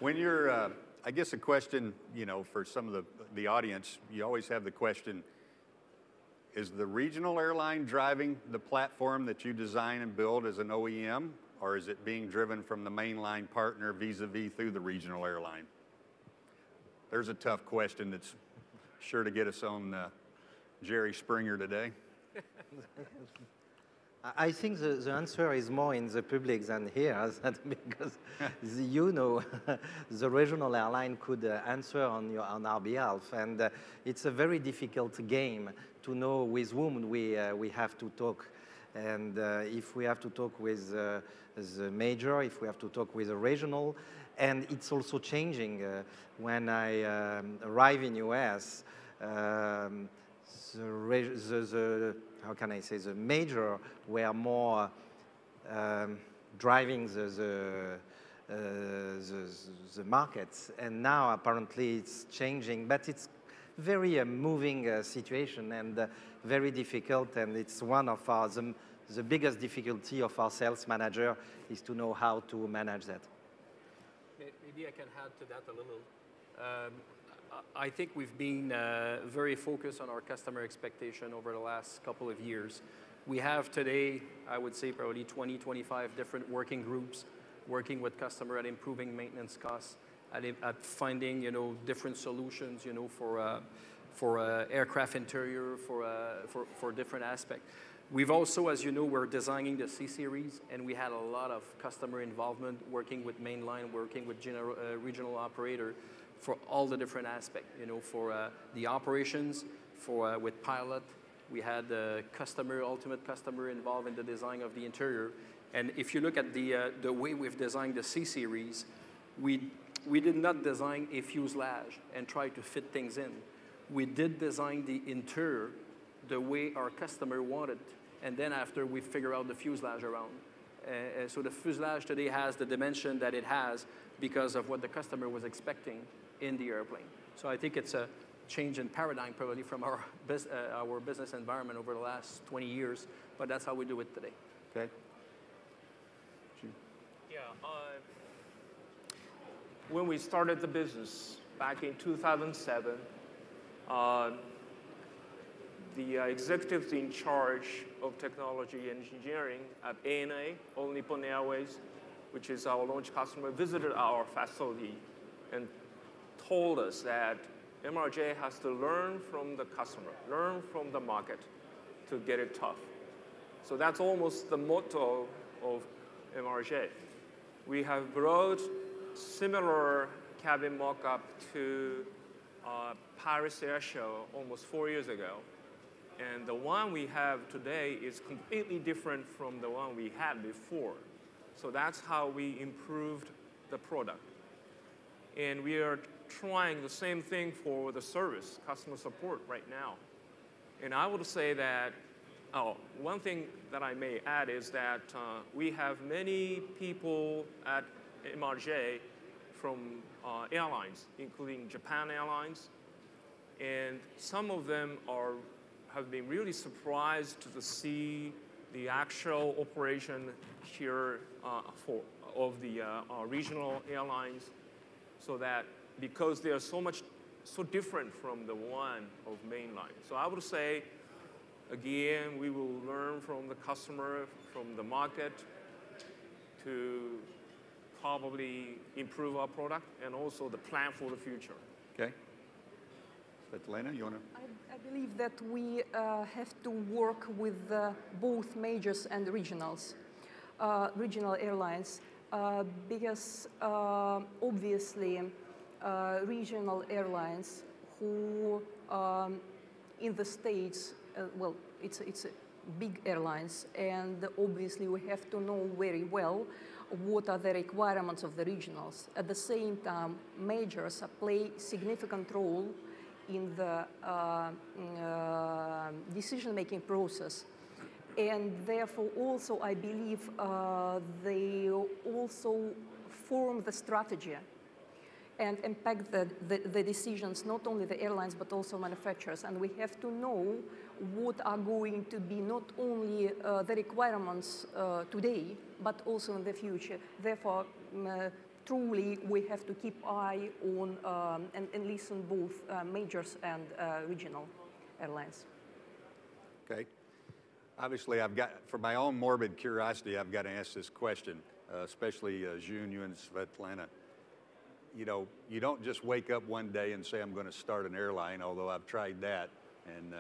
When you're, I guess a question, you know, for some of the audience, you always have the question, is the regional airline driving the platform that you design and build as an OEM, or is it being driven from the mainline partner vis-a-vis through the regional airline? There's a tough question that's sure to get us on Jerry Springer today. I think the answer is more in the public than here, because you know, the regional airline could answer on our behalf, and it's a very difficult game to know with whom we have to talk, and if we have to talk with the major, if we have to talk with a regional, and it's also changing. When I arrive in US, how can I say, the major were more driving the markets, and now apparently it's changing, but it's very moving situation and very difficult, and it's one of our, the biggest difficulty of our sales manager is to know how to manage that. Maybe I can add to that a little. I think we've been very focused on our customer expectation over the last couple of years. We have today, I would say, probably 20, 25 different working groups working with customer at improving maintenance costs, at finding, you know, different solutions, you know, for aircraft interior, for different aspects. We've also, as you know, we're designing the C-Series, and we had a lot of customer involvement working with mainline, working with regional operator, for all the different aspects, you know, for the operations, with pilot. We had the ultimate customer involved in the design of the interior. And if you look at the way we've designed the C-Series, we did not design a fuselage and try to fit things in. We did design the interior the way our customer wanted, and then after we figure out the fuselage around. So the fuselage today has the dimension that it has because of what the customer was expecting in the airplane. So I think it's a change in paradigm probably from our business environment over the last 20 years, but that's how we do it today. Okay. Yeah. When we started the business back in 2007, the executives in charge of technology and engineering at ANA, All Nippon Airways, which is our launch customer, visited our facility and told us that MRJ has to learn from the customer, learn from the market to get it tough. So that's almost the motto of MRJ. We have brought similar cabin mock-up to Paris Air Show almost 4 years ago. And the one we have today is completely different from the one we had before. So that's how we improved the product. And we are trying the same thing for the service, customer support right now. And I would say that, one thing that I may add is that we have many people at MRJ from airlines, including Japan Airlines. And some of them have been really surprised to see the actual operation here of the regional airlines, so that because they are so different from the one of mainline. So I would say, again, we will learn from the customer, from the market, to probably improve our product and also the plan for the future. Okay. Svetlana, you want to? I believe that we have to work with both majors and regionals, regional airlines, because obviously regional airlines who in the States, well, it's big airlines, and obviously we have to know very well what are the requirements of the regionals. At the same time, majors play significant role in the decision-making process. And therefore, also, I believe they also form the strategy and impact the decisions, not only the airlines, but also manufacturers. And we have to know what are going to be not only the requirements today, but also in the future. Therefore, truly we have to keep eye on and listen both majors and regional airlines. Okay. Obviously, I've got, for my own morbid curiosity, I've got to ask this question, especially June, you and Svetlana. You know, you don't just wake up one day and say, I'm going to start an airline, although I've tried that. And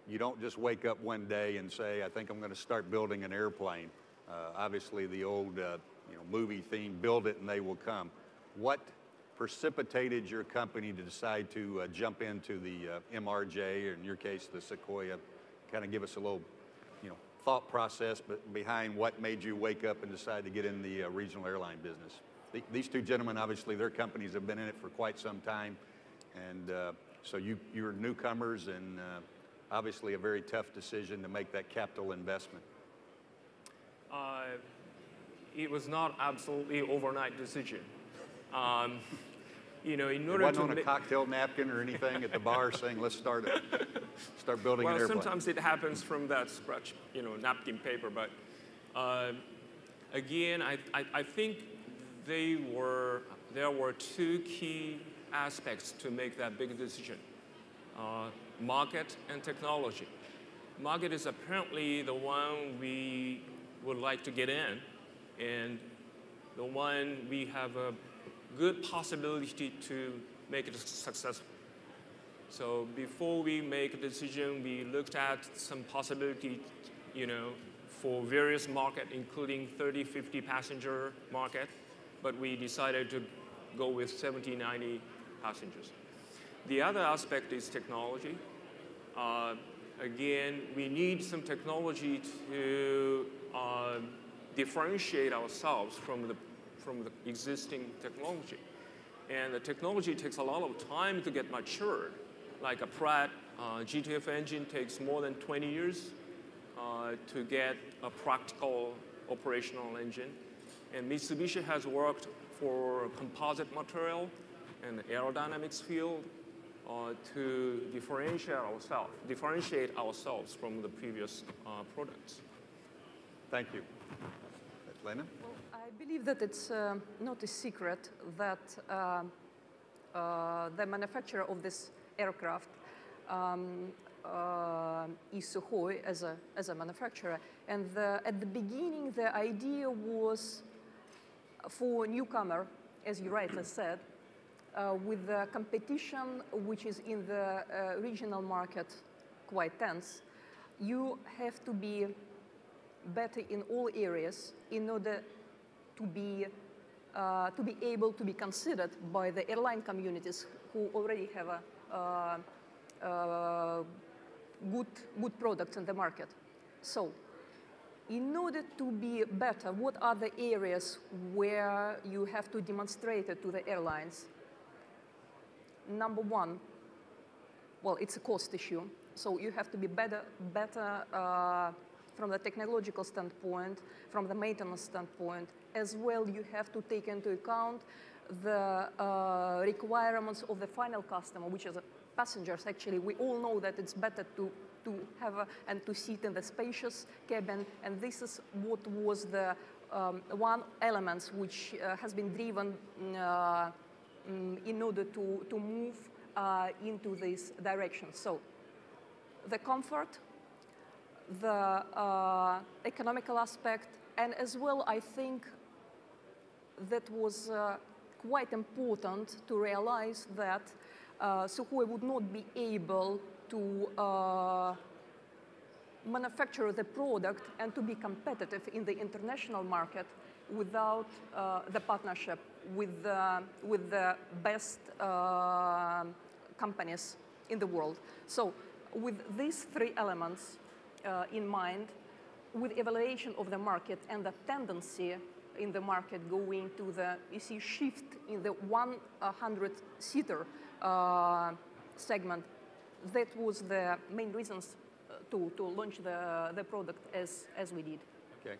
you don't just wake up one day and say, I think I'm going to start building an airplane. Obviously, the old movie theme, build it and they will come. What precipitated your company to decide to jump into the MRJ, or in your case, the Sequoia? Kind of give us a little, thought process behind what made you wake up and decide to get in the regional airline business. These two gentlemen, obviously, their companies have been in it for quite some time, and so you're newcomers, and obviously a very tough decision to make that capital investment. It was not absolutely overnight decision. In order it wasn't on a cocktail napkin or anything at the bar saying, let's start building an airplane. Well, sometimes it happens from that scratch, napkin paper. But again, I think there were two key aspects to make that big decision: market and technology. Market is apparently the one we would like to get in, and the one we have a good possibility to make it successful. So before we make a decision, we looked at some possibility, for various markets, including 30, 50 passenger market, but we decided to go with 70, 90 passengers. The other aspect is technology. Again, we need some technology to differentiate ourselves from the existing technology. And the technology takes a lot of time to get matured. Like a Pratt GTF engine takes more than 20 years to get a practical operational engine. And Mitsubishi has worked for composite material and the aerodynamics field to differentiate ourselves from the previous products. Thank you. Svetlana? Well, I believe that it's not a secret that the manufacturer of this aircraft is Sukhoi as a manufacturer. And at the beginning, the idea was for a newcomer, as you rightly said, with the competition which is in the regional market quite tense, you have to be better in all areas in order to be able to be considered by the airline communities who already have a good products in the market. So, in order to be better, what are the areas where you have to demonstrate it to the airlines? Number one, well, it's a cost issue. So you have to be better from the technological standpoint, from the maintenance standpoint. As well, you have to take into account the requirements of the final customer, which is passengers. Actually, we all know that it's better to have and to sit in the spacious cabin, and this is what was the one element which has been driven in order to move into this direction. So the comfort, the economical aspect, and as well, I think that was quite important to realize that Sukhoi would not be able to manufacture the product and to be competitive in the international market without the partnership with the best companies in the world. So with these three elements in mind, with evaluation of the market and the tendency in the market going to the, shift in the 100-seater segment, that was the main reasons to launch the product as we did. Okay.